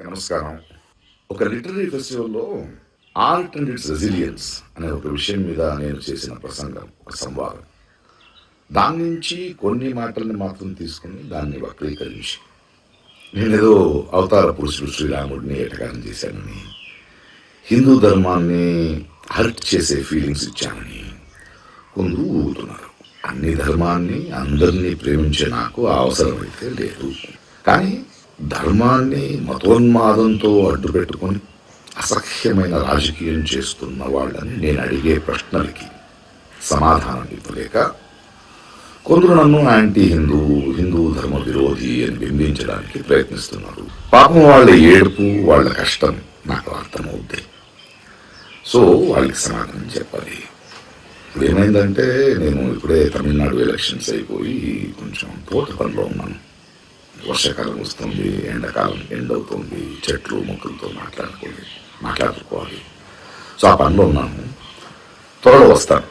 నమస్కారం. ఒక లిటరీ ఫెస్టివల్లో ఆర్ట్ అండ్ ఇట్స్ రెసిలియన్స్ అనే ఒక విషయం మీద నేను చేసిన ప్రసంగం, ఒక సంవాదం. దాని నుంచి కొన్ని మాటల్ని మాత్రం తీసుకుని దాన్ని వక్రీకరించి నేనేదో అవతార పురుషుడు శ్రీరాముడిని ఏటకారం చేశానని, హిందూ ధర్మాన్ని హర్ట్ చేసే ఫీలింగ్స్ ఇచ్చానని కొందరు ఊగుతున్నారు. అన్ని ధర్మాన్ని అందరినీ ప్రేమించే నాకు అవసరమైతే లేదు. కానీ ధర్మాన్ని మతోన్మాదంతో అడ్డుపెట్టుకొని అసహ్యమైన రాజకీయం చేస్తున్న వాళ్ళని నేను అడిగే ప్రశ్నలకి సమాధానం ఇవ్వలేక కొందరు నన్ను యాంటీ హిందూ ధర్మ విరోధి అని బింబించడానికి ప్రయత్నిస్తున్నారు. పాపం వాళ్ళ ఏడుపు, వాళ్ళ కష్టం నాకు అర్థమవుద్ది. సో వాళ్ళకి సమాధానం చెప్పాలి. ఏమైందంటే నేను ఇప్పుడే తమిళనాడు ఎలక్షన్స్ అయిపోయి కొంచెం తోట పనిలో ఉన్నాను. వర్షాకాలం వస్తుంది, ఎండాకాలం ఎండ్ అవుతుంది, చెట్లు మొక్కలతో మాట్లాడుకోవాలి. సో ఆ పనిలో ఉన్నాను, త్వరలో వస్తాను.